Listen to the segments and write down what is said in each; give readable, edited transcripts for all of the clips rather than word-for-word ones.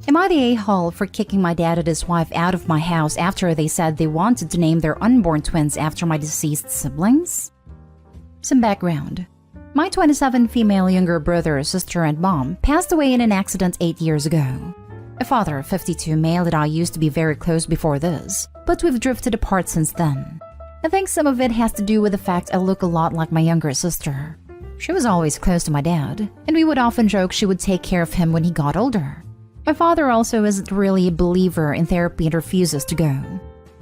Am I the a-hole for kicking my dad and his wife out of my house after they said they wanted to name their unborn twins after my deceased siblings? Some background. My 27 female younger brother, sister, and mom passed away in an accident 8 years ago. A father, 52 male, and I used to be very close before this, but we've drifted apart since then. I think some of it has to do with the fact I look a lot like my younger sister. She was always close to my dad, and we would often joke she would take care of him when he got older. My father also isn't really a believer in therapy and refuses to go.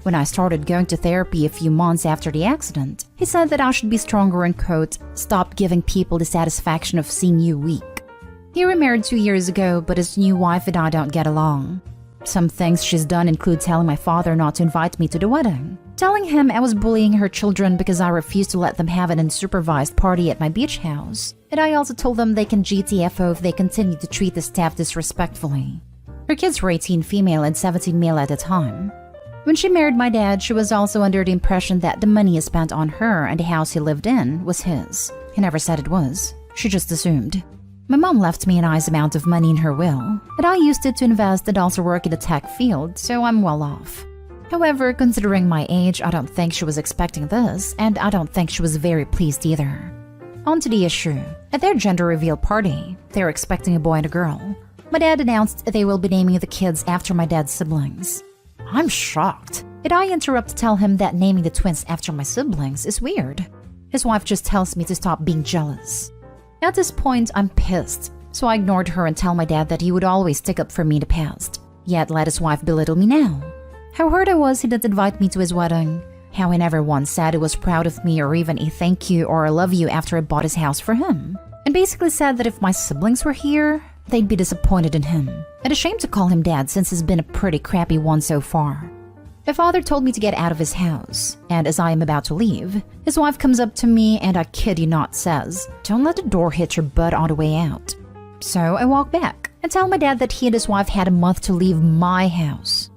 When I started going to therapy a few months after the accident, he said that I should be stronger and quote, "stop giving people the satisfaction of seeing you weak." He remarried 2 years ago, but his new wife and I don't get along. Some things she's done include telling my father not to invite me to the wedding, telling him I was bullying her children because I refused to let them have an unsupervised party at my beach house, and I also told them they can GTFO if they continue to treat the staff disrespectfully. Her kids were 18 female and 17 male at the time. When she married my dad, she was also under the impression that the money he spent on her and the house he lived in was his. He never said it was. She just assumed. My mom left me a nice amount of money in her will, and I used it to invest and also work in the tech field, so I'm well off. However, considering my age, I don't think she was expecting this, and I don't think she was very pleased either. On to the issue. At their gender reveal party, they were expecting a boy and a girl. My dad announced they will be naming the kids after my dad's siblings. I'm shocked, and I interrupt to tell him that naming the twins after my siblings is weird. His wife just tells me to stop being jealous. At this point, I'm pissed, so I ignored her and tell my dad that he would always stick up for me in the past, yet let his wife belittle me now. How hurt I was he didn't invite me to his wedding. How he never once said he was proud of me or even a thank you or a love you after I bought his house for him. And basically said that if my siblings were here, they'd be disappointed in him. And ashamed to call him dad since he's been a pretty crappy one so far. My father told me to get out of his house, and as I am about to leave, his wife comes up to me and I kid you not says, "Don't let the door hit your butt on the way out." So I walk back and tell my dad that he and his wife had a month to leave my house.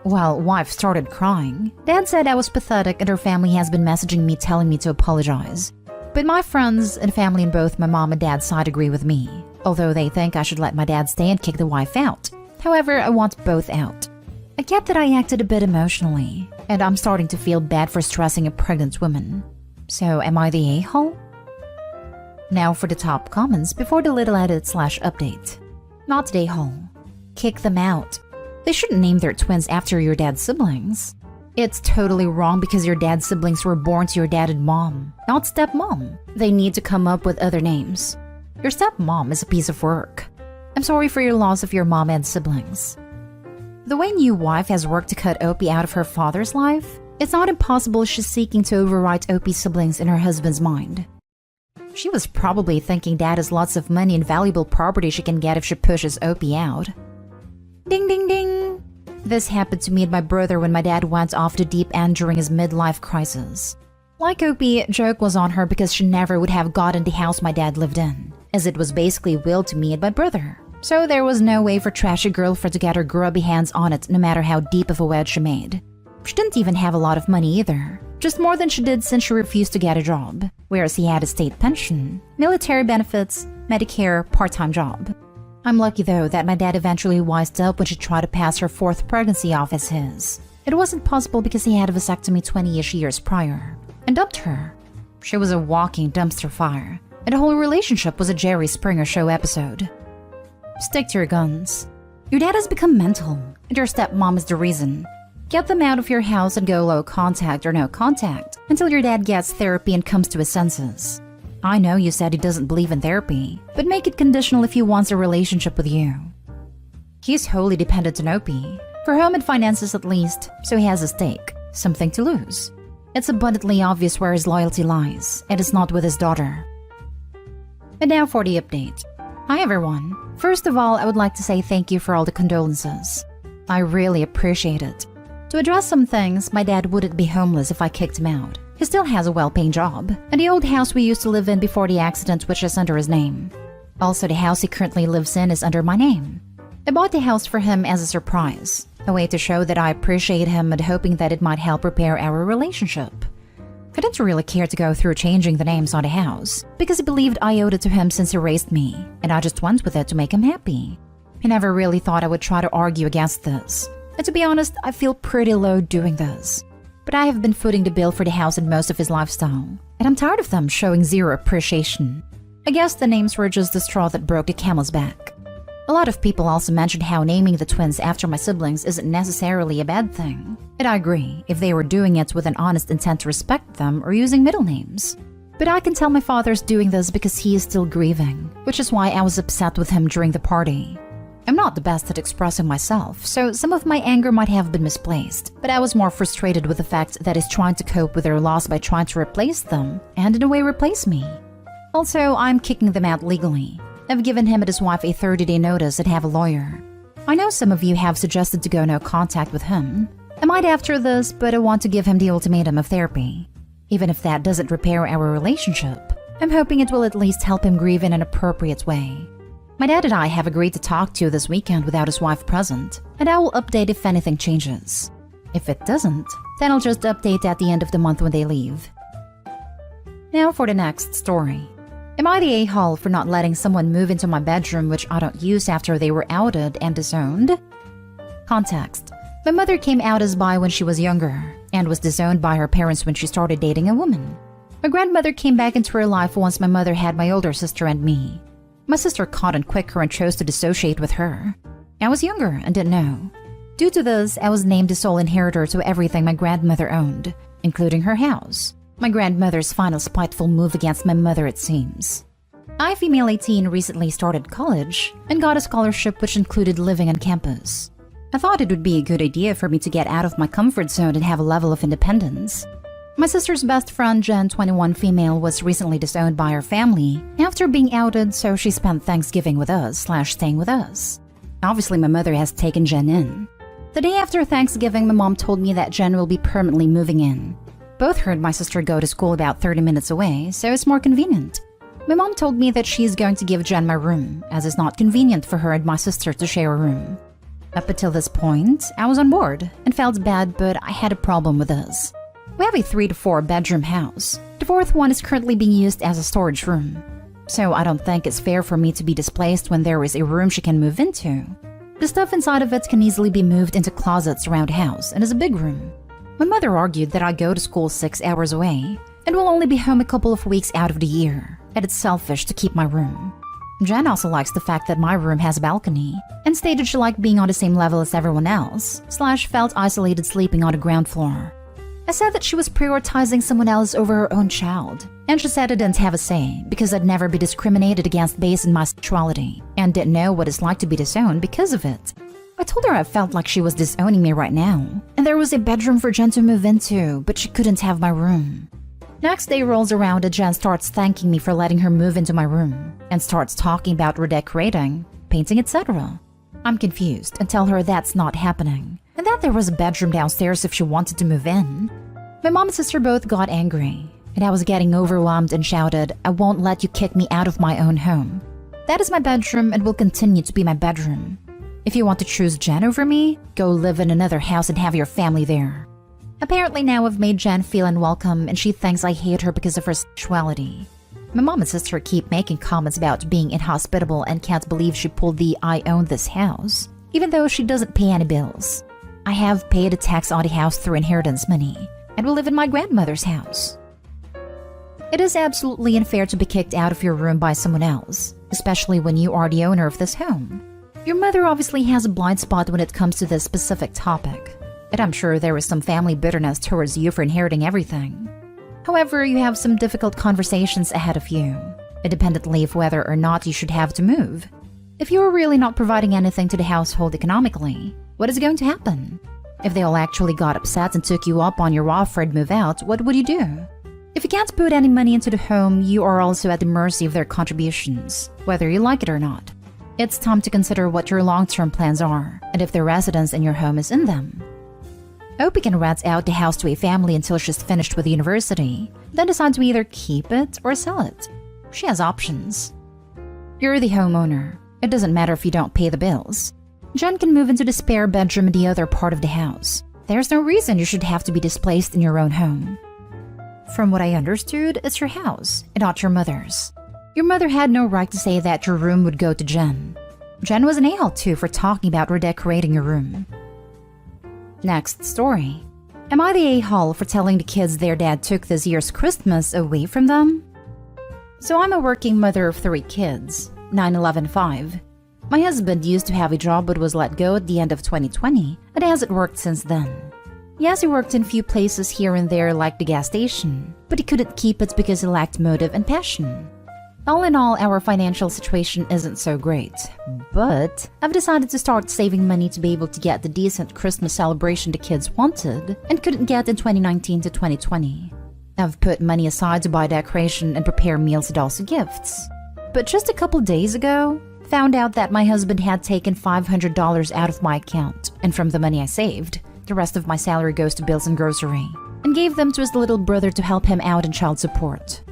Well, wife started crying. Dad said I was pathetic and her family has been messaging me telling me to apologize. But my friends and family on both my mom and dad's side agree with me, although they think I should let my dad stay and kick the wife out. However, I want both out. I get that I acted a bit emotionally, and I'm starting to feel bad for stressing a pregnant woman. So am I the a-hole? Now for the top comments before the little edit/update. Not the a-hole. Kick them out. They shouldn't name their twins after your dad's siblings. It's totally wrong because your dad's siblings were born to your dad and mom, not stepmom. They need to come up with other names. Your stepmom is a piece of work. I'm sorry for your loss of your mom and siblings. The way new wife has worked to cut Opie out of her father's life, it's not impossible she's seeking to overwrite Opie's siblings in her husband's mind. She was probably thinking dad has lots of money and valuable property she can get if she pushes Opie out. Ding ding ding! This happened to me and my brother when my dad went off the deep end during his midlife crisis. Like Opie, joke was on her because she never would have gotten the house my dad lived in, as it was basically willed to me and my brother. So there was no way for trashy girlfriend to get her grubby hands on it no matter how deep of a wedge she made. She didn't even have a lot of money either, just more than she did since she refused to get a job, whereas he had a state pension, military benefits, Medicare, part-time job. I'm lucky though that my dad eventually wised up when she tried to pass her 4th pregnancy off as his. It wasn't possible because he had a vasectomy 20-ish years prior, and dumped her. She was a walking dumpster fire, and the whole relationship was a Jerry Springer Show episode. Stick to your guns. Your dad has become mental, and your stepmom is the reason. Get them out of your house and go low contact or no contact until your dad gets therapy and comes to his senses. I know you said he doesn't believe in therapy, but make it conditional if he wants a relationship with you. He's wholly dependent on Opie, for home and finances at least, so he has a stake, something to lose. It's abundantly obvious where his loyalty lies, and it's not with his daughter. And now for the update. Hi everyone. First of all, I would like to say thank you for all the condolences. I really appreciate it. To address some things, my dad wouldn't be homeless if I kicked him out. He still has a well-paying job, and the old house we used to live in before the accident which is under his name. Also, the house he currently lives in is under my name. I bought the house for him as a surprise, a way to show that I appreciate him and hoping that it might help repair our relationship. I didn't really care to go through changing the names on the house, because he believed I owed it to him since he raised me, and I just went with it to make him happy. I never really thought I would try to argue against this. And to be honest, I feel pretty low doing this. But I have been footing the bill for the house and most of his lifestyle, and I'm tired of them showing zero appreciation. I guess the names were just the straw that broke the camel's back. A lot of people also mentioned how naming the twins after my siblings isn't necessarily a bad thing. And I agree, if they were doing it with an honest intent to respect them or using middle names. But I can tell my father's doing this because he is still grieving, which is why I was upset with him during the party. I'm not the best at expressing myself, so some of my anger might have been misplaced, but I was more frustrated with the fact that he's trying to cope with their loss by trying to replace them, and in a way replace me. Also, I'm kicking them out legally. I've given him and his wife a 30-day notice and have a lawyer. I know some of you have suggested to go no contact with him. I might after this, but I want to give him the ultimatum of therapy. Even if that doesn't repair our relationship, I'm hoping it will at least help him grieve in an appropriate way. My dad and I have agreed to talk to you this weekend without his wife present, and I will update if anything changes. If it doesn't, then I'll just update at the end of the month when they leave. Now for the next story. Am I the a-hole for not letting someone move into my bedroom which I don't use after they were outed and disowned? Context. My mother came out as bi when she was younger, and was disowned by her parents when she started dating a woman. My grandmother came back into her life once my mother had my older sister and me. My sister caught on quicker and chose to dissociate with her. I was younger and didn't know. Due to this, I was named the sole inheritor to everything my grandmother owned, including her house. My grandmother's final spiteful move against my mother, it seems. I, female 18, recently started college and got a scholarship which included living on campus. I thought it would be a good idea for me to get out of my comfort zone and have a level of independence. My sister's best friend, Jen, 21 female, was recently disowned by her family after being outed, so she spent Thanksgiving with us / staying with us. Obviously, my mother has taken Jen in. The day after Thanksgiving, my mom told me that Jen will be permanently moving in. Both her and my sister go to school about 30 minutes away, so it's more convenient. My mom told me that she's going to give Jen my room, as it's not convenient for her and my sister to share a room. Up until this point, I was on board and felt bad, but I had a problem with this. We have a 3 to 4 bedroom house. The 4th one is currently being used as a storage room. So I don't think it's fair for me to be displaced when there is a room she can move into. The stuff inside of it can easily be moved into closets around the house and is a big room. My mother argued that I go to school 6 hours away and will only be home a couple of weeks out of the year, and it's selfish to keep my room. Jen also likes the fact that my room has a balcony and stated she liked being on the same level as everyone else / felt isolated sleeping on the ground floor. I said that she was prioritizing someone else over her own child, and she said I didn't have a say because I'd never be discriminated against based on my sexuality and didn't know what it's like to be disowned because of it. I told her I felt like she was disowning me right now, and there was a bedroom for Jen to move into, but she couldn't have my room. Next day rolls around and Jen starts thanking me for letting her move into my room and starts talking about redecorating, painting, etc. I'm confused and tell her that's not happening, and that there was a bedroom downstairs if she wanted to move in. My mom and sister both got angry, and I was getting overwhelmed and shouted, "I won't let you kick me out of my own home. That is my bedroom and will continue to be my bedroom. If you want to choose Jen over me, go live in another house and have your family there." Apparently now I've made Jen feel unwelcome and she thinks I hate her because of her sexuality. My mom and sister keep making comments about being inhospitable and can't believe she pulled the "I own this house," even though she doesn't pay any bills. I have paid a tax on the house through inheritance money and will live in my grandmother's house. It is absolutely unfair to be kicked out of your room by someone else, especially when you are the owner of this home. Your mother obviously has a blind spot when it comes to this specific topic, and I'm sure there is some family bitterness towards you for inheriting everything. However, you have some difficult conversations ahead of you, independently of whether or not you should have to move. If you are really not providing anything to the household economically, what is going to happen? If they all actually got upset and took you up on your offer and move out, what would you do? If you can't put any money into the home, you are also at the mercy of their contributions, whether you like it or not. It's time to consider what your long-term plans are, and if the residence in your home is in them. Opie can rent out the house to a family until she's finished with university, then decide to either keep it or sell it. She has options. You're the homeowner. It doesn't matter if you don't pay the bills. Jen can move into the spare bedroom in the other part of the house. There's no reason you should have to be displaced in your own home. From what I understood, it's your house, and not your mother's. Your mother had no right to say that your room would go to Jen. Jen was an a-hole too for talking about redecorating your room. Next story. Am I the a-hole for telling the kids their dad took this year's Christmas away from them? So I'm a working mother of 3 kids, 9, 11, 5. My husband used to have a job but was let go at the end of 2020 and hasn't worked since then. Yes, he worked in few places here and there like the gas station, but he couldn't keep it because he lacked motive and passion. All in all, our financial situation isn't so great, but I've decided to start saving money to be able to get the decent Christmas celebration the kids wanted and couldn't get in 2019 to 2020. I've put money aside to buy decoration and prepare meals and also gifts. But just a couple days ago, found out that my husband had taken $500 out of my account, and from the money I saved, the rest of my salary goes to bills and grocery, and gave them to his little brother to help him out in child support.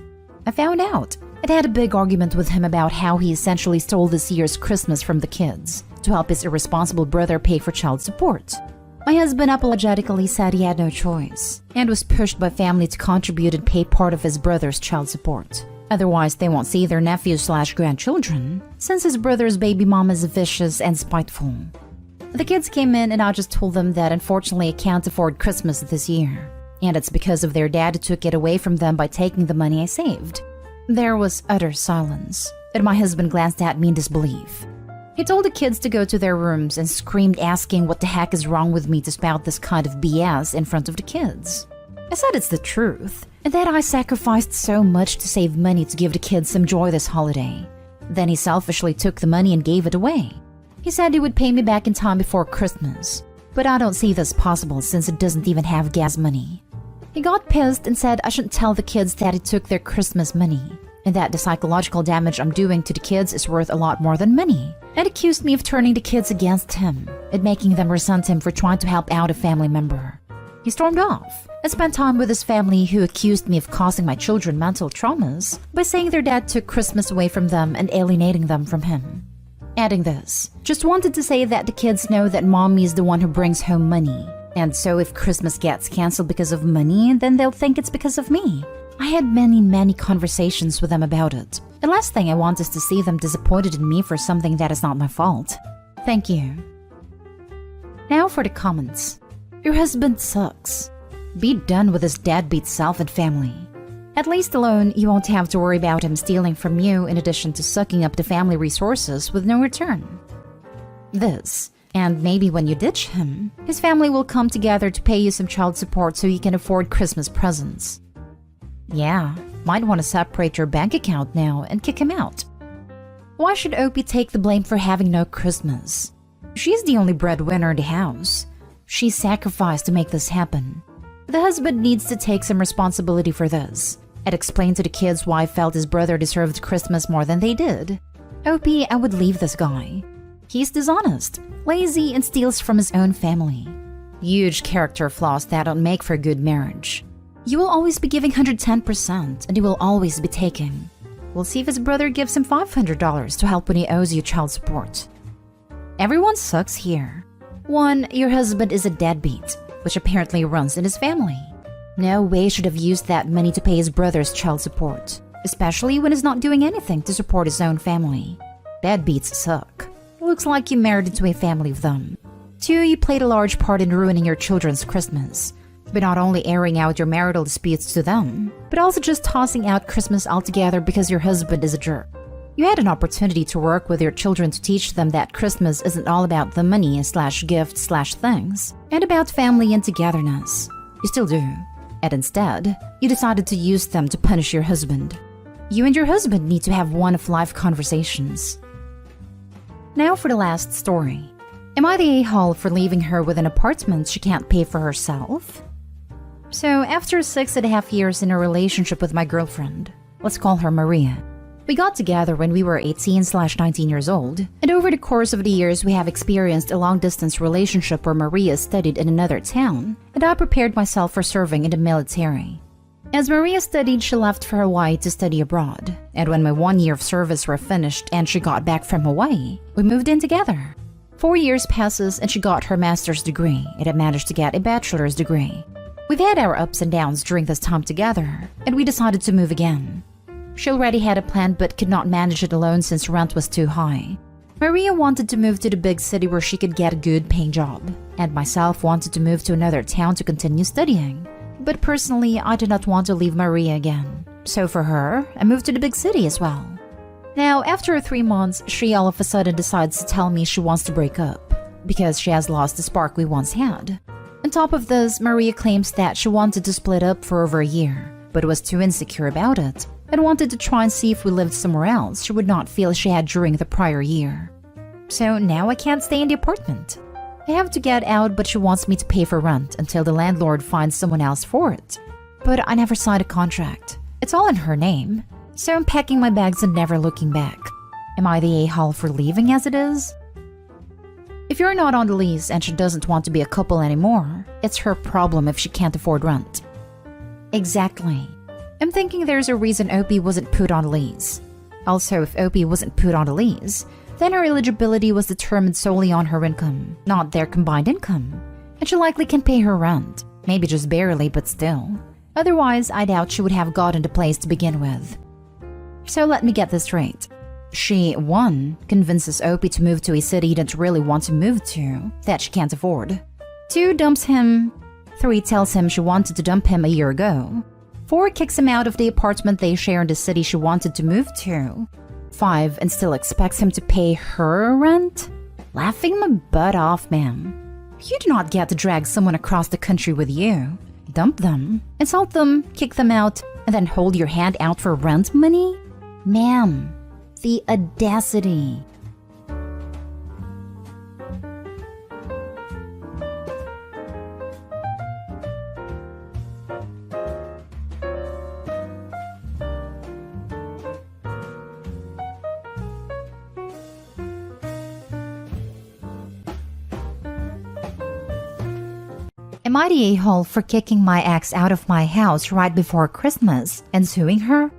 I found out I'd had a big argument with him about how he essentially stole this year's Christmas from the kids to help his irresponsible brother pay for child support. My husband apologetically said he had no choice and was pushed by family to contribute and pay part of his brother's child support. Otherwise, they won't see their nephews/grandchildren, since his brother's baby mom is vicious and spiteful. The kids came in and I just told them that unfortunately I can't afford Christmas this year, and it's because of their dad who took it away from them by taking the money I saved. There was utter silence, and my husband glanced at me in disbelief. He told the kids to go to their rooms and screamed asking what the heck is wrong with me to spout this kind of BS in front of the kids. I said it's the truth, and that I sacrificed so much to save money to give the kids some joy this holiday. Then he selfishly took the money and gave it away. He said he would pay me back in time before Christmas, but I don't see this possible since it doesn't even have gas money. He got pissed and said I shouldn't tell the kids that he took their Christmas money, and that the psychological damage I'm doing to the kids is worth a lot more than money, and accused me of turning the kids against him and making them resent him for trying to help out a family member. He stormed off and spent time with his family, who accused me of causing my children mental traumas by saying their dad took Christmas away from them and alienating them from him. Adding this, just wanted to say that the kids know that mommy is the one who brings home money, and so if Christmas gets canceled because of money, then they'll think it's because of me. I had many conversations with them about it. The last thing I want is to see them disappointed in me for something that is not my fault. Thank you. Now for the comments. Your husband sucks. Be done with his deadbeat self and family. At least alone, you won't have to worry about him stealing from you in addition to sucking up the family resources with no return. This, and maybe when you ditch him, his family will come together to pay you some child support so you can afford Christmas presents. Yeah, might want to separate your bank account now and kick him out. Why should Opie take the blame for having no Christmas? She's the only breadwinner in the house. She sacrificed to make this happen. The husband needs to take some responsibility for this and explain to the kids why I felt his brother deserved Christmas more than they did. Opie, I would leave this guy. He's dishonest, lazy, and steals from his own family. Huge character flaws that don't make for a good marriage. You will always be giving 110%, and you will always be taking. We'll see if his brother gives him $500 to help when he owes you child support. Everyone sucks here. 1. Your husband is a deadbeat, which apparently runs in his family. No way he should have used that money to pay his brother's child support, especially when he's not doing anything to support his own family. Deadbeats suck. Looks like you married into a family of them. 2. You played a large part in ruining your children's Christmas, by not only airing out your marital disputes to them, but also just tossing out Christmas altogether because your husband is a jerk. You had an opportunity to work with your children to teach them that Christmas isn't all about the money/gifts/things, and about family and togetherness. You still do. And instead, you decided to use them to punish your husband. You and your husband need to have one-of-life conversations. Now for the last story. Am I the a-hole for leaving her with an apartment she can't pay for herself? So, after 6.5 years in a relationship with my girlfriend, let's call her Maria, we got together when we were 18/19 years old, and over the course of the years we have experienced a long-distance relationship where Maria studied in another town, and I prepared myself for serving in the military. As Maria studied, she left for Hawaii to study abroad, and when my 1 year of service were finished and she got back from Hawaii, we moved in together. 4 years passes and she got her master's degree, and I managed to get a bachelor's degree. We've had our ups and downs during this time together, and we decided to move again. She already had a plan but could not manage it alone since rent was too high. Maria wanted to move to the big city where she could get a good paying job, and myself wanted to move to another town to continue studying. But personally, I did not want to leave Maria again. So for her, I moved to the big city as well. Now, after 3 months, she all of a sudden decides to tell me she wants to break up because she has lost the spark we once had. On top of this, Maria claims that she wanted to split up for over a year, but was too insecure about it and wanted to try and see if we lived somewhere else she would not feel she had during the prior year. So now I can't stay in the apartment. I have to get out, but she wants me to pay for rent until the landlord finds someone else for it. But I never signed a contract. It's all in her name. So I'm packing my bags and never looking back. Am I the a-hole for leaving as it is? If you're not on the lease and she doesn't want to be a couple anymore, it's her problem if she can't afford rent. Exactly. I'm thinking there's a reason Opie wasn't put on the lease. Also, if Opie wasn't put on the lease, then her eligibility was determined solely on her income, not their combined income. And she likely can pay her rent. Maybe just barely, but still. Otherwise, I doubt she would have gotten the place to begin with. So let me get this straight. She, 1, convinces Opie to move to a city he didn't really want to move to, that she can't afford. 2, dumps him. 3, tells him she wanted to dump him a year ago. 4, kicks him out of the apartment they share in the city she wanted to move to. 5, and still expects him to pay her rent? Laughing my butt off, ma'am. You do not get to drag someone across the country with you. Dump them, insult them, kick them out, and then hold your hand out for rent money? Ma'am, the audacity. Am I the a-hole for kicking my ex out of my house right before Christmas and suing her?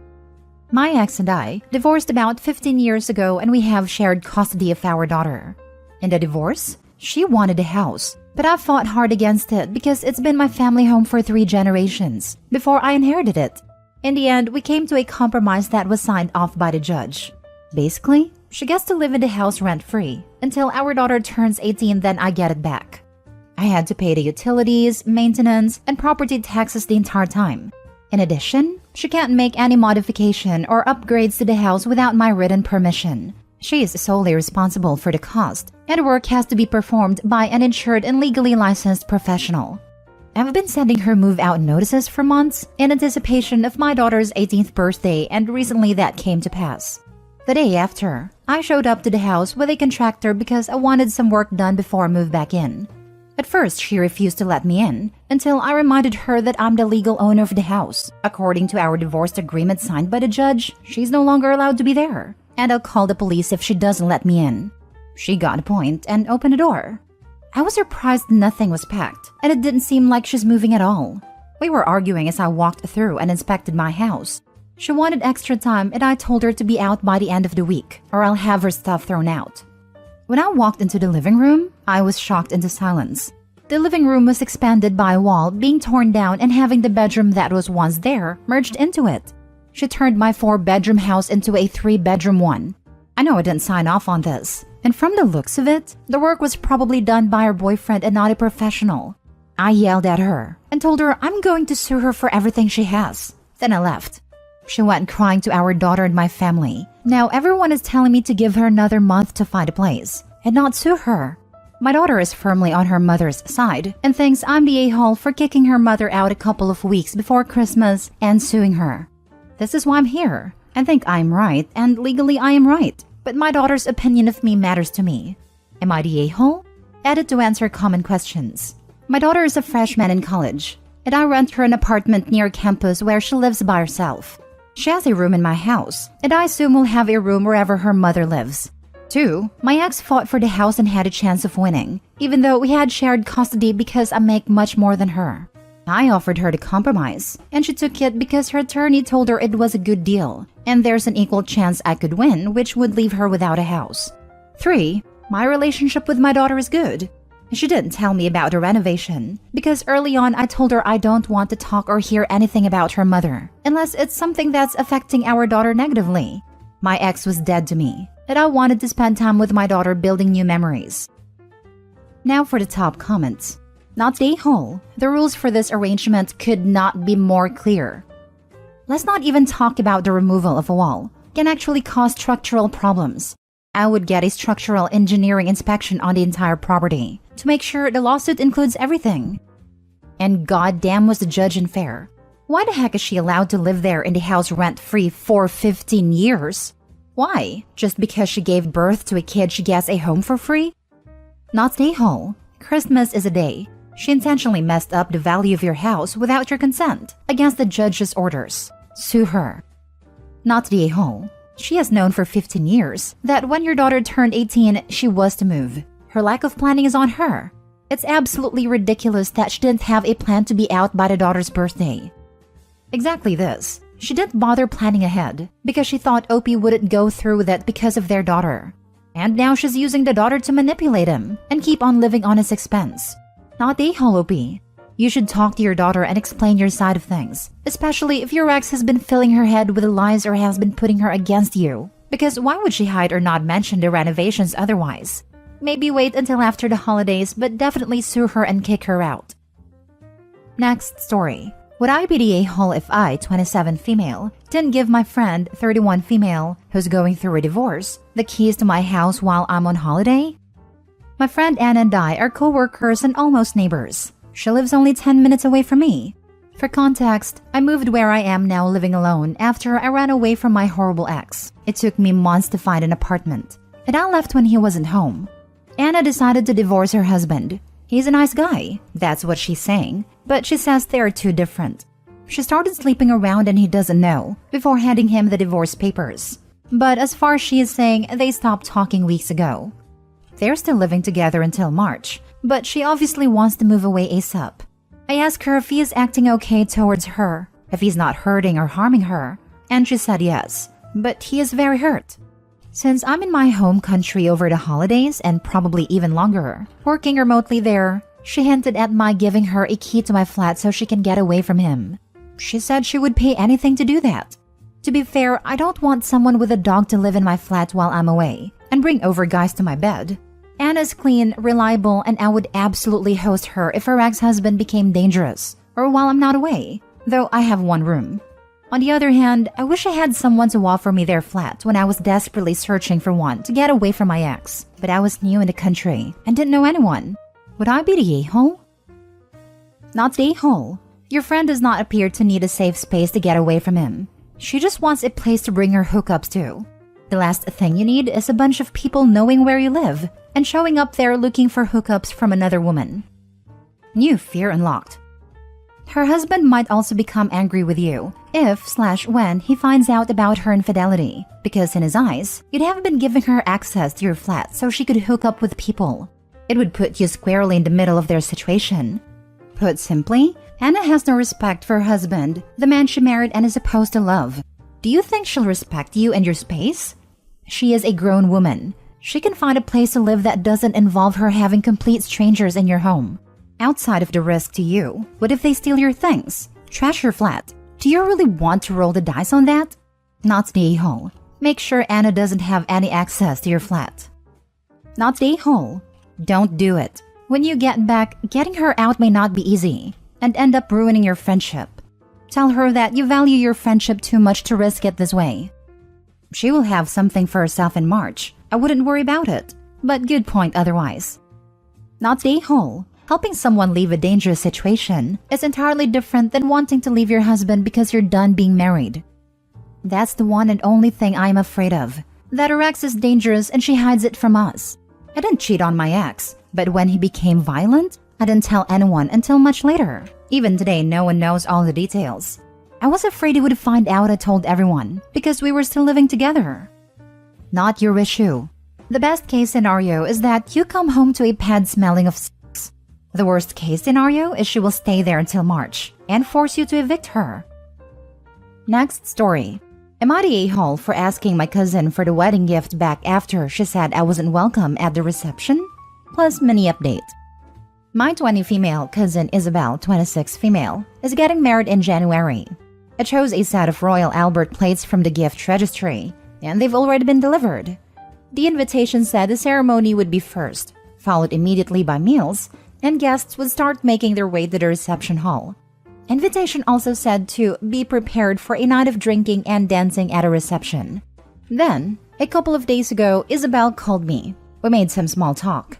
My ex and I divorced about 15 years ago, and we have shared custody of our daughter. In the divorce, she wanted a house, but I fought hard against it because it's been my family home for 3 generations before I inherited it. In the end, we came to a compromise that was signed off by the judge. Basically, she gets to live in the house rent-free until our daughter turns 18, then I get it back. I had to pay the utilities, maintenance, and property taxes the entire time. In addition, she can't make any modification or upgrades to the house without my written permission. She is solely responsible for the cost, and work has to be performed by an insured and legally licensed professional. I've been sending her move-out notices for months in anticipation of my daughter's 18th birthday, and recently that came to pass. The day after, I showed up to the house with a contractor because I wanted some work done before I moved back in. At first, she refused to let me in until I reminded her that I'm the legal owner of the house. According to our divorce agreement signed by the judge, she's no longer allowed to be there, and I'll call the police if she doesn't let me in. She got a point and opened the door. I was surprised nothing was packed, and it didn't seem like she's moving at all. We were arguing as I walked through and inspected my house. She wanted extra time, and I told her to be out by the end of the week, or I'll have her stuff thrown out. When I walked into the living room, I was shocked into silence. The living room was expanded by a wall being torn down and having the bedroom that was once there merged into it. She turned my 4-bedroom house into a 3-bedroom one. I know I didn't sign off on this, and from the looks of it, the work was probably done by her boyfriend and not a professional. I yelled at her and told her I'm going to sue her for everything she has. Then I left. She went crying to our daughter and my family. Now everyone is telling me to give her another month to find a place and not sue her. My daughter is firmly on her mother's side and thinks I'm the a-hole for kicking her mother out a couple of weeks before Christmas and suing her. This is why I'm here. I think I'm right, and legally I am right, but my daughter's opinion of me matters to me. Am I the a-hole? Added to answer common questions. My daughter is a freshman in college, and I rent her an apartment near campus where she lives by herself. She has a room in my house, and I assume will have a room wherever her mother lives. 2, my ex fought for the house and had a chance of winning, even though we had shared custody because I make much more than her. I offered her to compromise, and she took it because her attorney told her it was a good deal, and there's an equal chance I could win, which would leave her without a house. 3, my relationship with my daughter is good. She didn't tell me about the renovation, because early on I told her I don't want to talk or hear anything about her mother, unless it's something that's affecting our daughter negatively. My ex was dead to me. that I wanted to spend time with my daughter building new memories. Now for the top comments. Not the a-hole. The rules for this arrangement could not be more clear. Let's not even talk about the removal of a wall. It can actually cause structural problems. I would get a structural engineering inspection on the entire property to make sure the lawsuit includes everything. And goddamn was the judge unfair. Why the heck is she allowed to live there in the house rent-free for 15 years? Why? Just because she gave birth to a kid she gets a home for free? Not the a-hole. Christmas is a day. She intentionally messed up the value of your house without your consent, against the judge's orders. Sue her. Not the a-hole. She has known for 15 years that when your daughter turned 18, she was to move. Her lack of planning is on her. It's absolutely ridiculous that she didn't have a plan to be out by the daughter's birthday. Exactly this. She didn't bother planning ahead because she thought Opie wouldn't go through with it because of their daughter. And now she's using the daughter to manipulate him and keep on living on his expense. Not the a-hole, Opie. You should talk to your daughter and explain your side of things, especially if your ex has been filling her head with lies or has been putting her against you. Because why would she hide or not mention the renovations otherwise? Maybe wait until after the holidays, but definitely sue her and kick her out. Next story. Would I be the a-hole if I, 27 female, didn't give my friend, 31 female, who's going through a divorce, the keys to my house while I'm on holiday? My friend Anna and I are co-workers and almost neighbors. She lives only 10 minutes away from me. For context, I moved where I am now living alone after I ran away from my horrible ex. It took me months to find an apartment, and I left when he wasn't home. Anna decided to divorce her husband. He's a nice guy, that's what she's saying, but she says they are too different. She started sleeping around and he doesn't know, before handing him the divorce papers. But as far as she is saying, they stopped talking weeks ago. They're still living together until March, but she obviously wants to move away ASAP. I asked her if he is acting okay towards her, if he's not hurting or harming her, and she said yes, but he is very hurt. Since I'm in my home country over the holidays and probably even longer, working remotely there, she hinted at my giving her a key to my flat so she can get away from him. She said she would pay anything to do that. To be fair, I don't want someone with a dog to live in my flat while I'm away and bring over guys to my bed. Anna's clean, reliable, and I would absolutely host her if her ex-husband became dangerous or while I'm not away, though I have one room. On the other hand, I wish I had someone to offer me their flat when I was desperately searching for one to get away from my ex, but I was new in the country and didn't know anyone. Would I be the a-hole? Not the a-hole. Your friend does not appear to need a safe space to get away from him. She just wants a place to bring her hookups to. The last thing you need is a bunch of people knowing where you live and showing up there looking for hookups from another woman. New fear unlocked. Her husband might also become angry with you if/when he finds out about her infidelity, because in his eyes, you'd have been giving her access to your flat so she could hook up with people. It would put you squarely in the middle of their situation. Put simply, Anna has no respect for her husband, the man she married and is supposed to love. Do you think she'll respect you and your space? She is a grown woman. She can find a place to live that doesn't involve her having complete strangers in your home. Outside of the risk to you, what if they steal your things? Trash your flat? Do you really want to roll the dice on that? Not the a-hole. Make sure Anna doesn't have any access to your flat. Not the a-hole. Don't do it. When you get back, getting her out may not be easy and end up ruining your friendship. Tell her that you value your friendship too much to risk it this way. She will have something for herself in March. I wouldn't worry about it, but good point otherwise. Not the a-hole. Helping someone leave a dangerous situation is entirely different than wanting to leave your husband because you're done being married. That's the one and only thing I'm afraid of, that her ex is dangerous and she hides it from us. I didn't cheat on my ex, but when he became violent, I didn't tell anyone until much later. Even today, no one knows all the details. I was afraid he would find out I told everyone because we were still living together. Not your issue. The best case scenario is that you come home to a pad smelling of sex. The worst case scenario is she will stay there until March and force you to evict her. Next story. Am I the a-hole for asking my cousin for the wedding gift back after she said I wasn't welcome at the reception? Plus mini update. My 20 female cousin Isabel, 26 female, is getting married in January. I chose a set of Royal Albert plates from the gift registry, and they've already been delivered. The invitation said the ceremony would be first, followed immediately by meals, and guests would start making their way to the reception hall. Invitation also said to be prepared for a night of drinking and dancing at a reception. Then, a couple of days ago, Isabel called me. We made some small talk.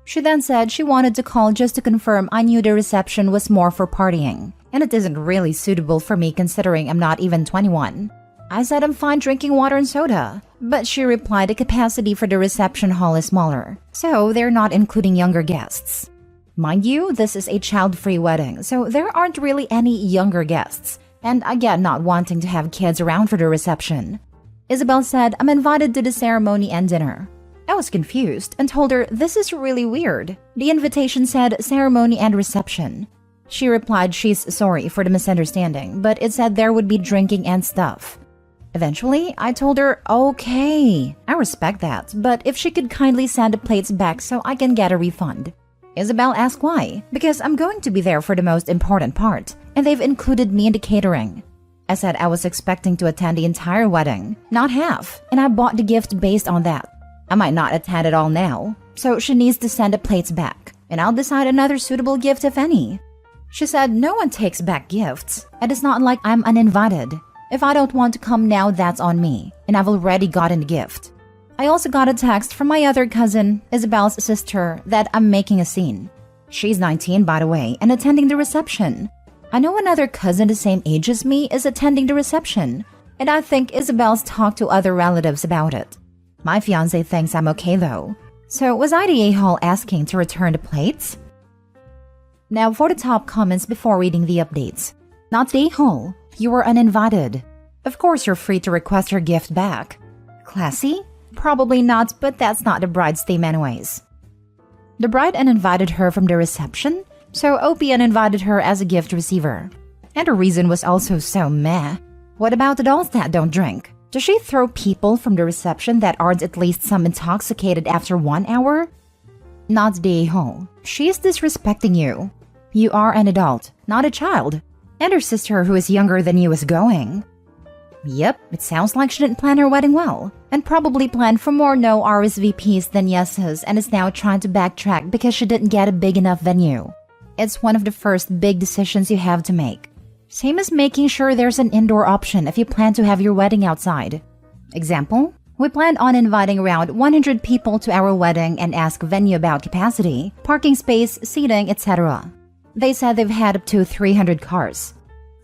She then said she wanted to call just to confirm I knew the reception was more for partying, and it isn't really suitable for me considering I'm not even 21. I said I'm fine drinking water and soda, but she replied the capacity for the reception hall is smaller, so they're not including younger guests. Mind you, this is a child-free wedding, so there aren't really any younger guests, and I get not wanting to have kids around for the reception. Isabel said I'm invited to the ceremony and dinner. I was confused and told her this is really weird. The invitation said ceremony and reception. She replied she's sorry for the misunderstanding, but it said there would be drinking and stuff. Eventually, I told her, okay, I respect that, but if she could kindly send the plates back so I can get a refund. Isabel asked why, because I'm going to be there for the most important part, and they've included me in the catering. I said I was expecting to attend the entire wedding, not half, and I bought the gift based on that. I might not attend it all now, so she needs to send the plates back, and I'll decide another suitable gift if any. She said no one takes back gifts, and it's not like I'm uninvited. If I don't want to come now, that's on me, and I've already gotten the gift. I also got a text from my other cousin, Isabel's sister, that I'm making a scene. She's 19, by the way, and attending the reception. I know another cousin the same age as me is attending the reception, and I think Isabel's talked to other relatives about it. My fiancé thinks I'm okay though. So was I the a-hole asking to return the plates? Now for the top comments before reading the updates. Not the a-hole. You were uninvited. Of course you're free to request your gift back. Classy? Probably not, but that's not the bride's theme anyways. The bride uninvited her from the reception, so OP uninvited her as a gift receiver. And her reason was also so meh. What about adults that don't drink? Does she throw people from the reception that aren't at least some intoxicated after 1 hour? Not the a-hole. She's disrespecting you. You are an adult, not a child. And her sister who is younger than you is going. Yep, it sounds like she didn't plan her wedding well, and probably planned for more no RSVPs than yeses and is now trying to backtrack because she didn't get a big enough venue. It's one of the first big decisions you have to make. Same as making sure there's an indoor option if you plan to have your wedding outside. Example, we planned on inviting around 100 people to our wedding and ask venue about capacity, parking space, seating, etc. They said they've had up to 300 cars.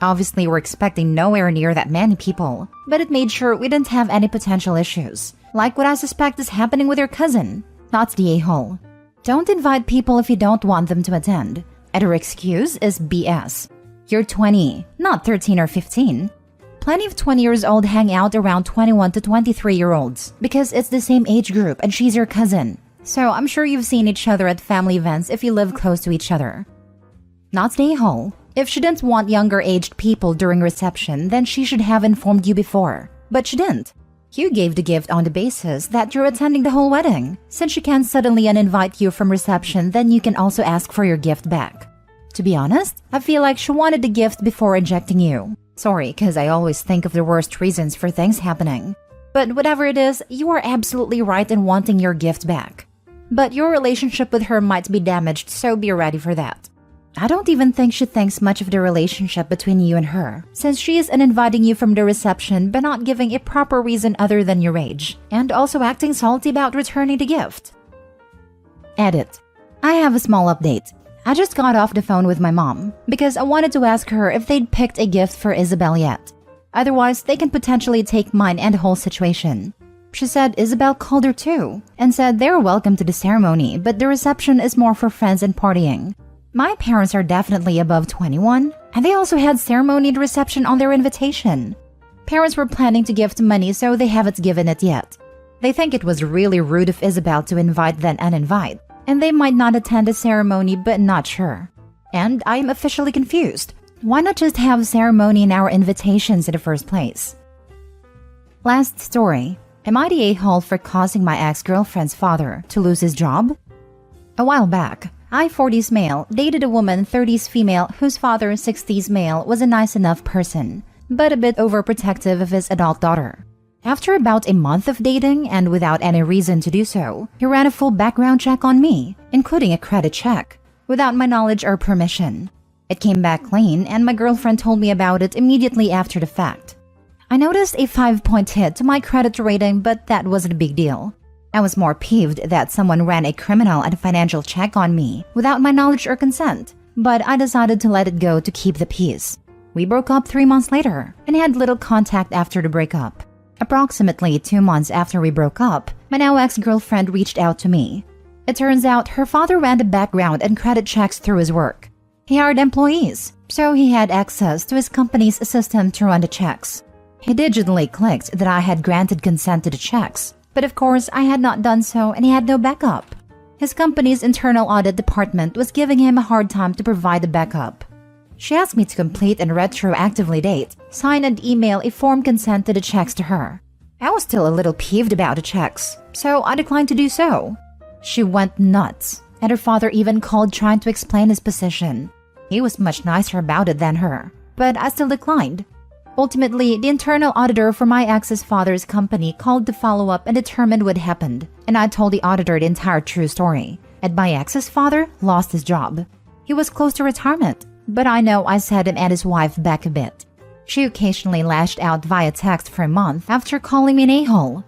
Obviously, we're expecting nowhere near that many people, but it made sure we didn't have any potential issues, like what I suspect is happening with your cousin. That's the a-hole. Don't invite people if you don't want them to attend, and her excuse is BS. You're 20, not 13 or 15. Plenty of 20 years old hang out around 21 to 23-year-olds because it's the same age group and she's your cousin. So I'm sure you've seen each other at family events if you live close to each other. Not the a-hole. If she didn't want younger-aged people during reception, then she should have informed you before. But she didn't. You gave the gift on the basis that you're attending the whole wedding. Since she can't suddenly uninvite you from reception, then you can also ask for your gift back. To be honest, I feel like she wanted the gift before rejecting you. Sorry, because I always think of the worst reasons for things happening. But whatever it is, you are absolutely right in wanting your gift back. But your relationship with her might be damaged, so be ready for that. I don't even think she thinks much of the relationship between you and her, since she is uninviting you from the reception but not giving a proper reason other than your age, and also acting salty about returning the gift. Edit. I have a small update. I just got off the phone with my mom, because I wanted to ask her if they'd picked a gift for Isabel yet. Otherwise, they can potentially take mine and the whole situation. She said Isabel called her too, and said they're welcome to the ceremony, but the reception is more for friends and partying. My parents are definitely above 21, and they also had ceremony and reception on their invitation. Parents were planning to gift money, so they haven't given it yet. They think it was really rude of Isabel to invite then uninvite, and they might not attend the ceremony but not sure. And I am officially confused. Why not just have a ceremony in our invitations in the first place? Last story. Am I the a-hole for causing my ex-girlfriend's father to lose his job? A while back, I, 40s male, dated a woman, 30s female, whose father, 60s male, was a nice enough person, but a bit overprotective of his adult daughter. After about a month of dating and without any reason to do so, he ran a full background check on me, including a credit check, without my knowledge or permission. It came back clean, and my girlfriend told me about it immediately after the fact. I noticed a 5-point hit to my credit rating, but that wasn't a big deal. I was more peeved that someone ran a criminal and financial check on me without my knowledge or consent, but I decided to let it go to keep the peace. We broke up 3 months later and had little contact after the breakup. Approximately 2 months after we broke up, my now ex-girlfriend reached out to me. It turns out her father ran the background and credit checks through his work. He hired employees, so he had access to his company's system to run the checks. He digitally clicked that I had granted consent to the checks, but of course I had not done so and he had no backup. His company's internal audit department was giving him a hard time to provide the backup. She asked me to complete and retroactively date, sign and email a form consent to the checks to her. I was still a little peeved about the checks, so I declined to do so. She went nuts, and her father even called trying to explain his position. He was much nicer about it than her, but I still declined. Ultimately, the internal auditor for my ex's father's company called to follow up and determine what happened, and I told the auditor the entire true story, and my ex's father lost his job. He was close to retirement, but I know I set him and his wife back a bit. She occasionally lashed out via text for a month after calling me an a-hole.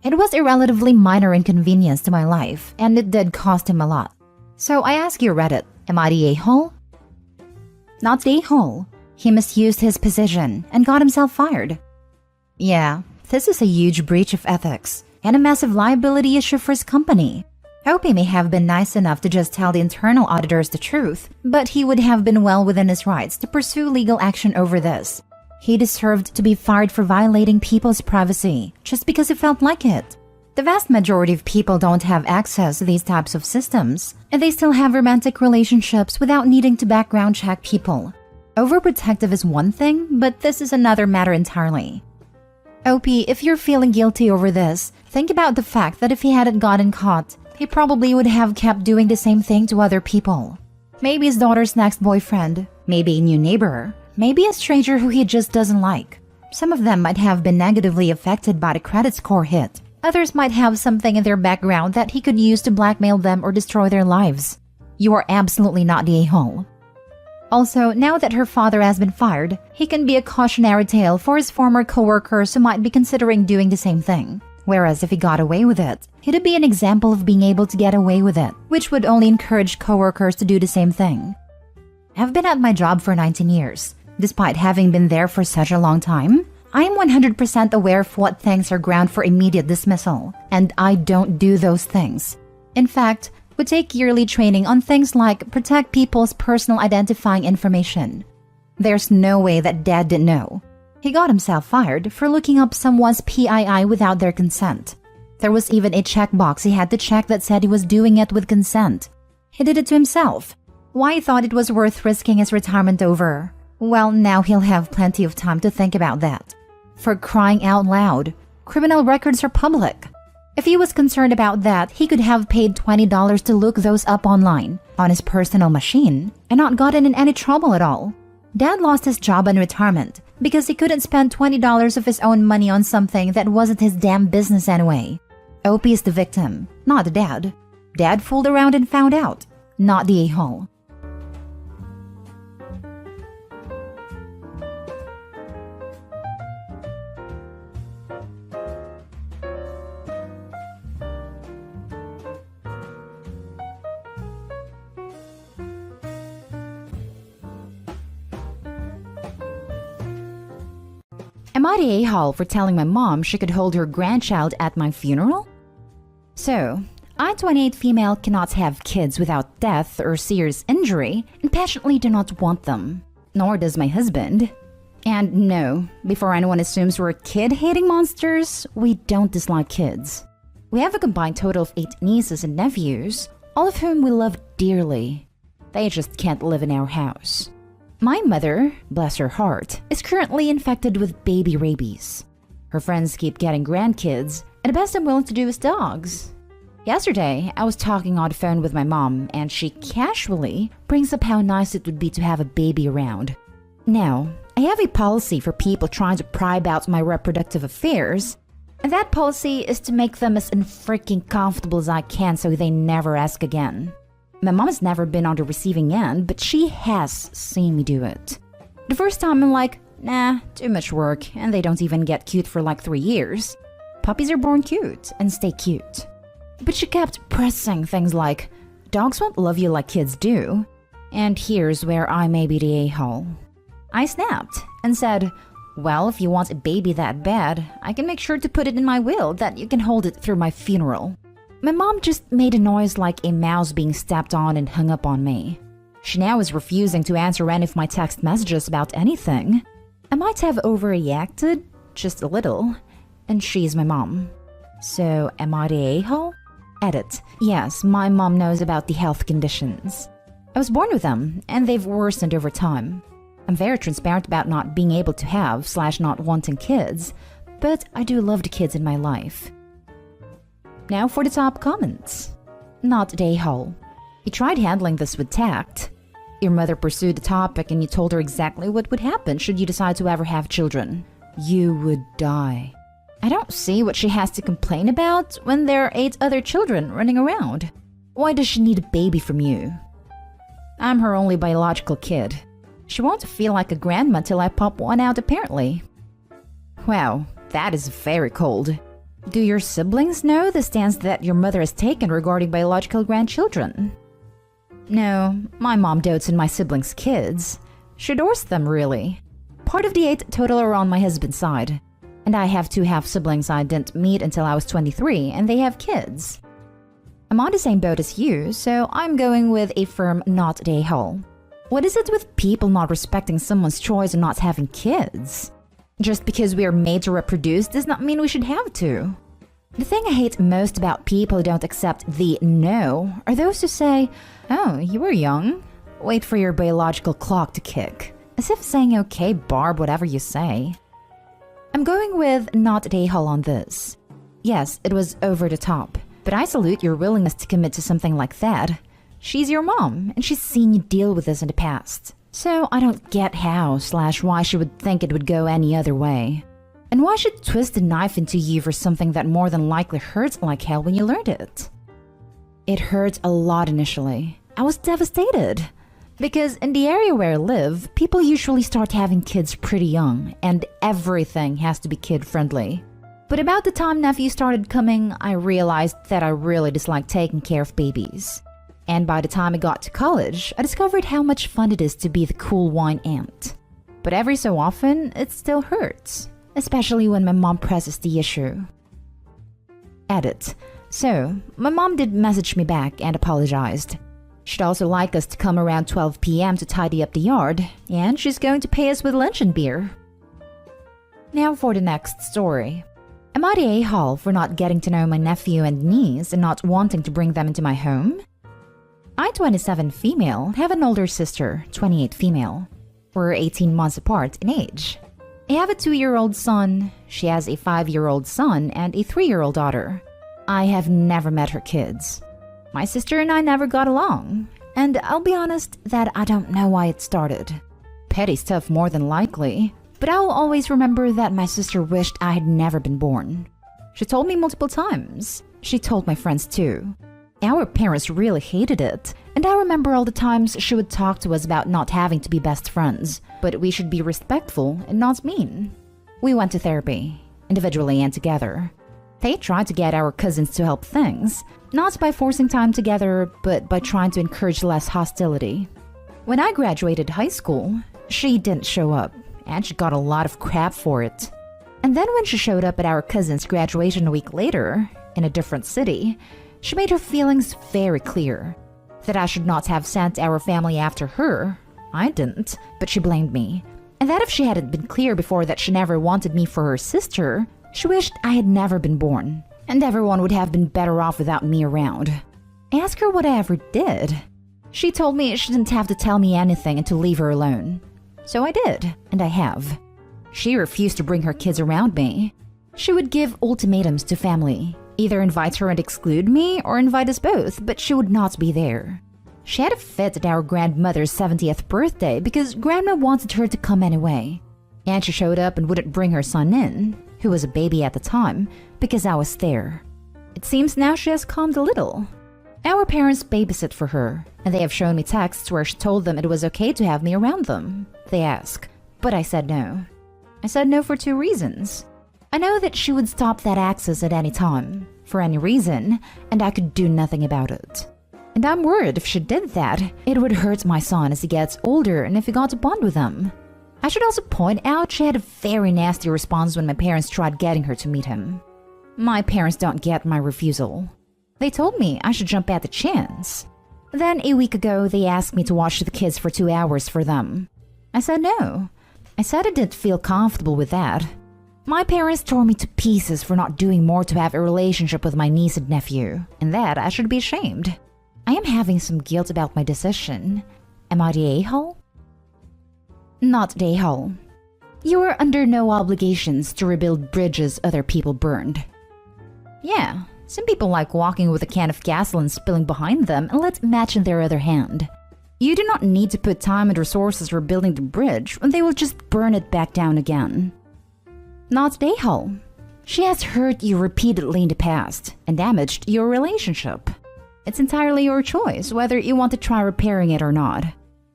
It was a relatively minor inconvenience to my life, and it did cost him a lot. So I ask you, Reddit, am I the a-hole? Not the a-hole. He misused his position and got himself fired. Yeah, this is a huge breach of ethics and a massive liability issue for his company. I hope he may have been nice enough to just tell the internal auditors the truth, but he would have been well within his rights to pursue legal action over this. He deserved to be fired for violating people's privacy just because he felt like it. The vast majority of people don't have access to these types of systems, and they still have romantic relationships without needing to background check people. Overprotective is one thing, but this is another matter entirely. OP, if you're feeling guilty over this, think about the fact that if he hadn't gotten caught, he probably would have kept doing the same thing to other people. Maybe his daughter's next boyfriend, maybe a new neighbor, maybe a stranger who he just doesn't like. Some of them might have been negatively affected by the credit score hit. Others might have something in their background that he could use to blackmail them or destroy their lives. You are absolutely not the a-hole. Also, now that her father has been fired, he can be a cautionary tale for his former coworkers who might be considering doing the same thing. Whereas if he got away with it, he'd be an example of being able to get away with it, which would only encourage coworkers to do the same thing. I've been at my job for 19 years. Despite having been there for such a long time, I am 100% aware of what things are ground for immediate dismissal, and I don't do those things. In fact, we take yearly training on things like protect people's personal identifying information. There's no way that Dad didn't know. He got himself fired for looking up someone's PII without their consent. There was even a checkbox he had to check that said he was doing it with consent. He did it to himself. Why he thought it was worth risking his retirement over? Well, now he'll have plenty of time to think about that. For crying out loud, criminal records are public. If he was concerned about that, he could have paid $20 to look those up online, on his personal machine, and not gotten in any trouble at all. Dad lost his job and retirement because he couldn't spend $20 of his own money on something that wasn't his damn business anyway. OP is the victim, not the dad. Dad fooled around and found out, not the a-hole. Am I the a-hole for telling my mom she could hold her grandchild at my funeral? So, I, 28 female, cannot have kids without death or serious injury and passionately do not want them. Nor does my husband. And no, before anyone assumes we're kid-hating monsters, we don't dislike kids. We have a combined total of 8 nieces and nephews, all of whom we love dearly. They just can't live in our house. My mother, bless her heart, is currently infected with baby rabies. Her friends keep getting grandkids, and the best I'm willing to do is dogs. Yesterday, I was talking on the phone with my mom, and she casually brings up how nice it would be to have a baby around. Now, I have a policy for people trying to pry about my reproductive affairs, And that policy is to make them as unfreaking comfortable as I can so they never ask again. My mom has never been on the receiving end, but she has seen me do it. The first time I'm like, nah, too much work, and they don't even get cute for like 3 years. Puppies are born cute and stay cute. But she kept pressing things like, dogs won't love you like kids do. And here's where I may be the a-hole. I snapped and said, well, if you want a baby that bad, I can make sure to put it in my will that you can hold it through my funeral. My mom just made a noise like a mouse being stepped on and hung up on me. She now is refusing to answer any of my text messages about anything. I might have overreacted, just a little, and she's my mom. So, am I the a-hole? Edit. Yes, my mom knows about the health conditions. I was born with them, and they've worsened over time. I'm very transparent about not being able to have / not wanting kids, but I do love the kids in my life. Now for the top comments. Not the a-hole. You tried handling this with tact. Your mother pursued the topic and you told her exactly what would happen should you decide to ever have children. You would die. I don't see what she has to complain about when there are 8 other children running around. Why does she need a baby from you? I'm her only biological kid. She won't feel like a grandma till I pop one out apparently. Wow, that is very cold. Do your siblings know the stance that your mother has taken regarding biological grandchildren? No, my mom dotes on my siblings' kids. She adores them, really. Part of the 8 total are on my husband's side. And I have 2 half-siblings I didn't meet until I was 23, and they have kids. I'm on the same boat as you, so I'm going with a firm not the a-hole. What is it with people not respecting someone's choice and not having kids? Just because we are made to reproduce does not mean we should have to. The thing I hate most about people who don't accept the no are those who say, oh, you were young. Wait for your biological clock to kick. As if saying, okay, Barb, whatever you say. I'm going with not the a-hole on this. Yes, it was over the top, but I salute your willingness to commit to something like that. She's your mom, and she's seen you deal with this in the past. So I don't get how / why she would think it would go any other way. And why should twist a knife into you for something that more than likely hurts like hell when you learned it? It hurt a lot initially. I was devastated. Because in the area where I live, people usually start having kids pretty young, and everything has to be kid-friendly. But about the time nephew started coming, I realized that I really dislike taking care of babies. And by the time I got to college, I discovered how much fun it is to be the cool wine aunt. But every so often, it still hurts. Especially when my mom presses the issue. Edit. So, my mom did message me back and apologized. She'd also like us to come around 12 p.m. to tidy up the yard, and she's going to pay us with lunch and beer. Now for the next story. Am I the a-hole for not getting to know my nephew and niece and not wanting to bring them into my home? I, 27 female, have an older sister, 28 female. We're 18 months apart in age. I have a 2-year-old son, she has a 5-year-old son, and a 3-year-old daughter. I have never met her kids. My sister and I never got along, and I'll be honest that I don't know why it started. Petty stuff more than likely, but I will always remember that my sister wished I had never been born. She told me multiple times. She told my friends too. Our parents really hated it, and I remember all the times she would talk to us about not having to be best friends, but we should be respectful and not mean. We went to therapy, individually and together. They tried to get our cousins to help things, not by forcing time together, but by trying to encourage less hostility. When I graduated high school, she didn't show up, and she got a lot of crap for it. And then when she showed up at our cousin's graduation a week later, in a different city, she made her feelings very clear. That I should not have sent our family after her. I didn't, but she blamed me. And that if she hadn't been clear before that she never wanted me for her sister, she wished I had never been born, and everyone would have been better off without me around. I asked her what I ever did. She told me she didn't have to tell me anything and to leave her alone. So I did, and I have. She refused to bring her kids around me. She would give ultimatums to family. Either invite her and exclude me, or invite us both, but she would not be there. She had a fit at our grandmother's 70th birthday because Grandma wanted her to come anyway. And she showed up and wouldn't bring her son in, who was a baby at the time, because I was there. It seems now she has calmed a little. Our parents babysit for her, and they have shown me texts where she told them it was okay to have me around them. They ask, but I said no. I said no for 2 reasons. I know that she would stop that access at any time, for any reason, and I could do nothing about it. And I'm worried if she did that, it would hurt my son as he gets older and if he got to bond with them. I should also point out she had a very nasty response when my parents tried getting her to meet him. My parents don't get my refusal. They told me I should jump at the chance. Then a week ago, they asked me to watch the kids for 2 hours for them. I said no. I said I didn't feel comfortable with that. My parents tore me to pieces for not doing more to have a relationship with my niece and nephew, and that I should be ashamed. I am having some guilt about my decision. Am I the a-hole? Not the a-hole. You are under no obligations to rebuild bridges other people burned. Yeah, some people like walking with a can of gasoline spilling behind them and let match in their other hand. You do not need to put time and resources rebuilding the bridge when they will just burn it back down again. Not the a-hole. She has hurt you repeatedly in the past and damaged your relationship. It's entirely your choice whether you want to try repairing it or not.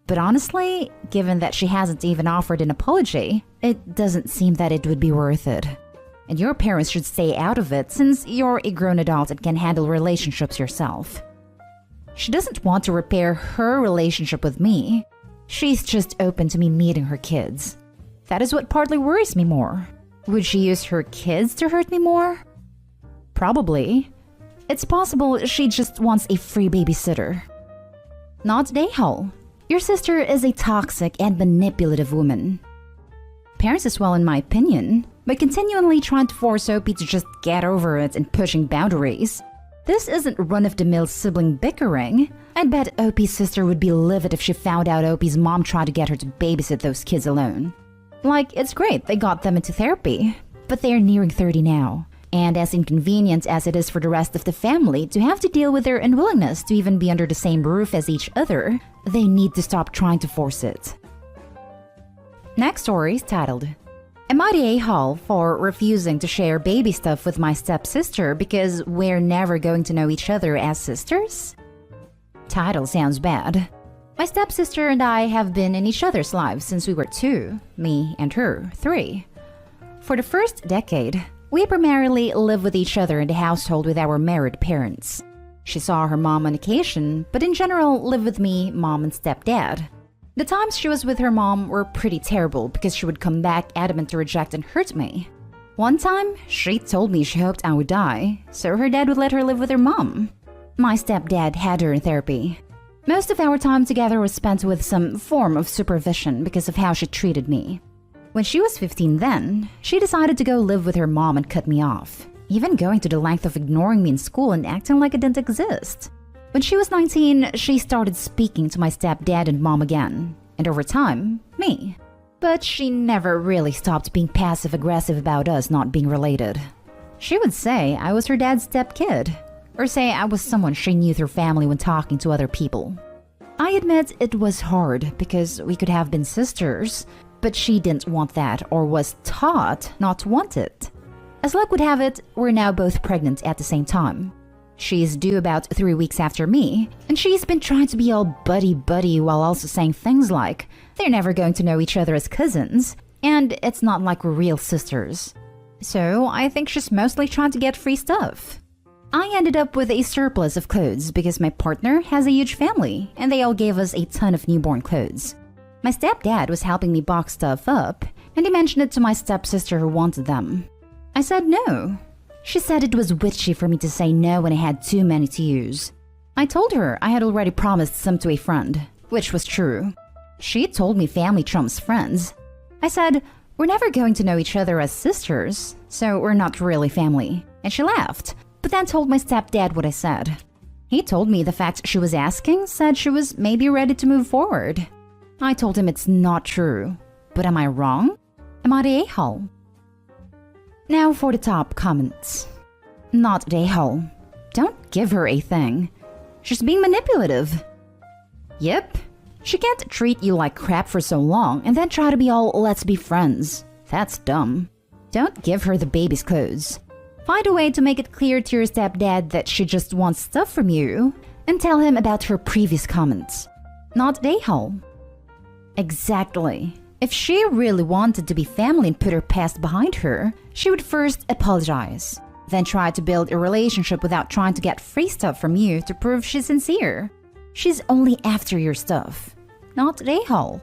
But honestly, given that she hasn't even offered an apology, it doesn't seem that it would be worth it. And your parents should stay out of it since you're a grown adult and can handle relationships yourself. She doesn't want to repair her relationship with me. She's just open to me meeting her kids. That is what partly worries me more. Would she use her kids to hurt me more? Probably. It's possible she just wants a free babysitter. Not the a-hole. Your sister is a toxic and manipulative woman. Parents as well, in my opinion, but continually trying to force Opie to just get over it and pushing boundaries. This isn't run-of-the-mill sibling bickering. I bet Opie's sister would be livid if she found out Opie's mom tried to get her to babysit those kids alone. Like, it's great they got them into therapy, but they're nearing 30 now. And as inconvenient as it is for the rest of the family to have to deal with their unwillingness to even be under the same roof as each other, they need to stop trying to force it. Next story is titled, Am I the a-hole for refusing to share baby stuff with my stepsister because we're never going to know each other as sisters? Title sounds bad. My stepsister and I have been in each other's lives since we were 2, me and her 3. For the first decade, we primarily lived with each other in the household with our married parents. She saw her mom on occasion, but in general lived with me, mom, and stepdad. The times she was with her mom were pretty terrible because she would come back adamant to reject and hurt me. One time, she told me she hoped I would die, so her dad would let her live with her mom. My stepdad had her in therapy. Most of our time together was spent with some form of supervision because of how she treated me. When she was 15 then, she decided to go live with her mom and cut me off, even going to the length of ignoring me in school and acting like I didn't exist. When she was 19, she started speaking to my stepdad and mom again, and over time, me. But she never really stopped being passive-aggressive about us not being related. She would say I was her dad's stepkid, or say I was someone she knew through family when talking to other people. I admit it was hard because we could have been sisters, but she didn't want that or was taught not to want it. As luck would have it, we're now both pregnant at the same time. She's due about 3 weeks after me, and she's been trying to be all buddy-buddy while also saying things like, they're never going to know each other as cousins, and it's not like we're real sisters. So I think she's mostly trying to get free stuff. I ended up with a surplus of clothes because my partner has a huge family, and they all gave us a ton of newborn clothes. My stepdad was helping me box stuff up, and he mentioned it to my stepsister who wanted them. I said no. She said it was witchy for me to say no when I had too many to use. I told her I had already promised some to a friend, which was true. She told me family trumps friends. I said, we're never going to know each other as sisters, so we're not really family. And she laughed, but then told my stepdad what I said. He told me the fact she was asking said she was maybe ready to move forward. I told him it's not true. But am I wrong? Am I the a-hole? Now for the top comments. Not the a-hole. Don't give her a thing. She's being manipulative. Yep. She can't treat you like crap for so long and then try to be all let's be friends. That's dumb. Don't give her the baby's clothes. Find a way to make it clear to your stepdad that she just wants stuff from you, and tell him about her previous comments. Not a-hole. Exactly. If she really wanted to be family and put her past behind her, she would first apologize, then try to build a relationship without trying to get free stuff from you to prove she's sincere. She's only after your stuff. Not a-hole.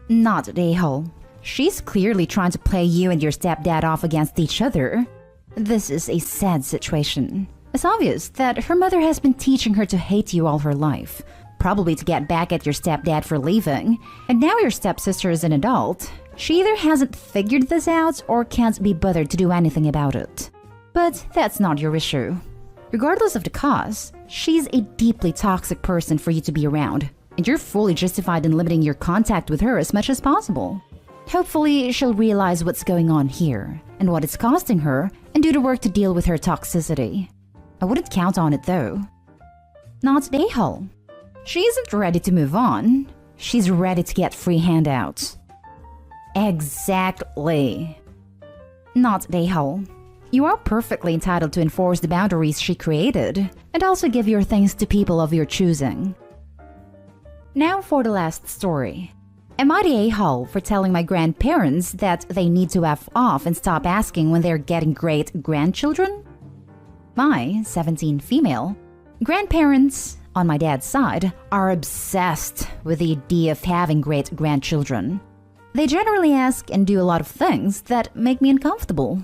Not a-hole. She's clearly trying to play you and your stepdad off against each other. This is a sad situation. It's obvious that her mother has been teaching her to hate you all her life, probably to get back at your stepdad for leaving, and now your stepsister is an adult. She either hasn't figured this out or can't be bothered to do anything about it. But that's not your issue. Regardless of the cause, she's a deeply toxic person for you to be around, and you're fully justified in limiting your contact with her as much as possible. Hopefully, she'll realize what's going on here and what it's costing her and do the work to deal with her toxicity. I wouldn't count on it though. Not a-hole. She isn't ready to move on. She's ready to get free handouts. Exactly. Not a-hole. You are perfectly entitled to enforce the boundaries she created and also give your things to people of your choosing. Now for the last story. Am I the a-hole for telling my grandparents that they need to F off and stop asking when they're getting great-grandchildren? My 17 female grandparents on my dad's side are obsessed with the idea of having great-grandchildren. They generally ask and do a lot of things that make me uncomfortable,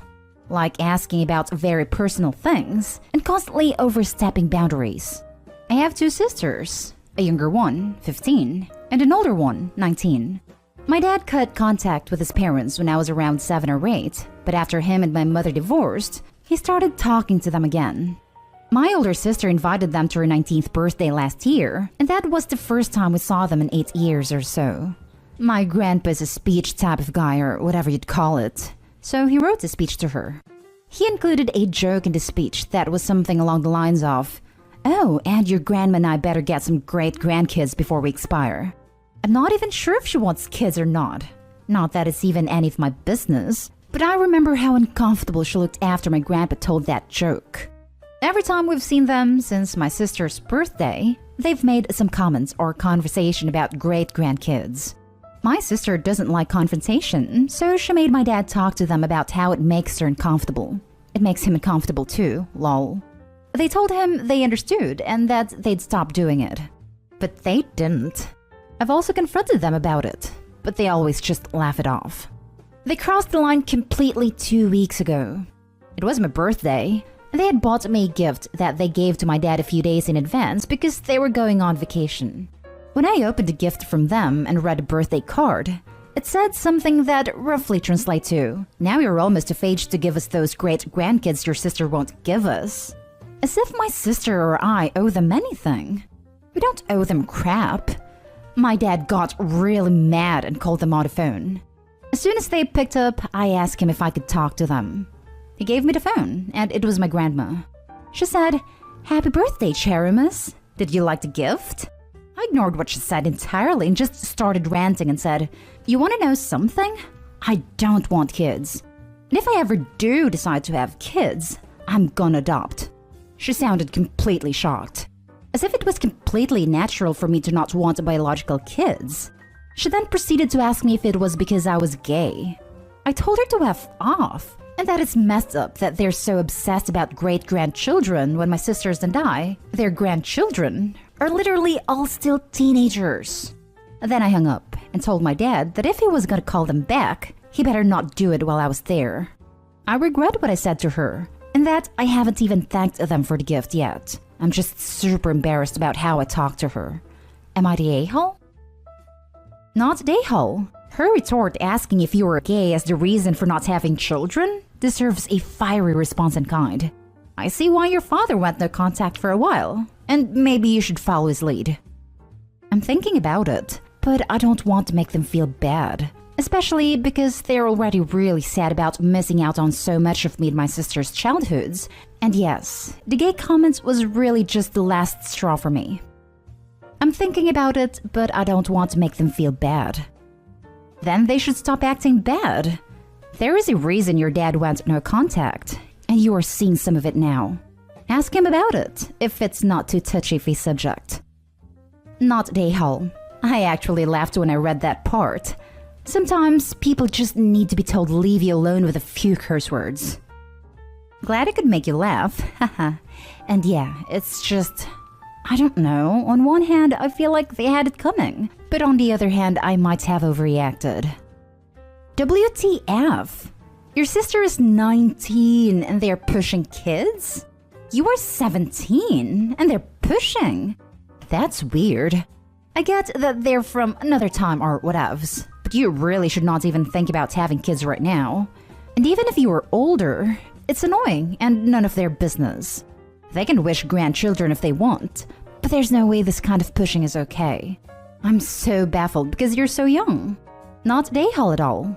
like asking about very personal things and constantly overstepping boundaries. I have two sisters, a younger one, 15, and an older one, 19. My dad cut contact with his parents when I was around 7 or 8, but after him and my mother divorced, he started talking to them again. My older sister invited them to her 19th birthday last year, and that was the first time we saw them in 8 years or so. My grandpa's a speech type of guy, or whatever you'd call it, so he wrote a speech to her. He included a joke in the speech that was something along the lines of, "Oh, and your grandma and I better get some great-grandkids before we expire." I'm not even sure if she wants kids or not. Not that it's even any of my business, but I remember how uncomfortable she looked after my grandpa told that joke. Every time we've seen them since my sister's birthday, they've made some comments or conversation about great-grandkids. My sister doesn't like confrontation, so she made my dad talk to them about how it makes her uncomfortable. It makes him uncomfortable too, lol. They told him they understood and that they'd stop doing it. But they didn't. I've also confronted them about it, but they always just laugh it off. They crossed the line completely 2 weeks ago. It was my birthday, and they had bought me a gift that they gave to my dad a few days in advance because they were going on vacation. When I opened the gift from them and read the birthday card, it said something that roughly translates to, "Now you're almost of age to give us those great-grandkids your sister won't give us." As if my sister or I owe them anything. We don't owe them crap. My dad got really mad and called them on the phone. As soon as they picked up, I asked him if I could talk to them. He gave me the phone, and it was my grandma. She said, "Happy birthday, Cherimus. Did you like the gift?" I ignored what she said entirely and just started ranting and said, "You want to know something? I don't want kids. And if I ever do decide to have kids, I'm gonna adopt." She sounded completely shocked, as if it was completely natural for me to not want biological kids. She then proceeded to ask me if it was because I was gay. I told her to F off, and that it's messed up that they're so obsessed about great-grandchildren when my sisters and I, their grandchildren, are literally all still teenagers. Then I hung up and told my dad that if he was gonna call them back, he better not do it while I was there. I regret what I said to her, and that I haven't even thanked them for the gift yet. I'm just super embarrassed about how I talked to her. Am I the a-hole? Not the a-hole. Her retort asking if you were gay as the reason for not having children deserves a fiery response in kind. I see why your father went no contact for a while, and maybe you should follow his lead. I'm thinking about it, but I don't want to make them feel bad. Especially because they're already really sad about missing out on so much of me and my sister's childhoods. And yes, the gay comments was really just the last straw for me. I'm thinking about it, but I don't want to make them feel bad. Then they should stop acting bad. There is a reason your dad went no contact, and you are seeing some of it now. Ask him about it, if it's not too touchy of a subject. Not Dayhall. I actually laughed when I read that part. Sometimes people just need to be told leave you alone with a few curse words. Glad I could make you laugh, haha. And yeah, it's just, I don't know. On one hand, I feel like they had it coming, but on the other hand, I might have overreacted. WTF? Your sister is 19 and they're pushing kids? You are 17 and they're pushing? That's weird. I get that they're from another time or whatevs, but you really should not even think about having kids right now. And even if you were older, it's annoying and none of their business. They can wish grandchildren if they want, but there's no way this kind of pushing is okay. I'm so baffled because you're so young. Not Dayhall at all.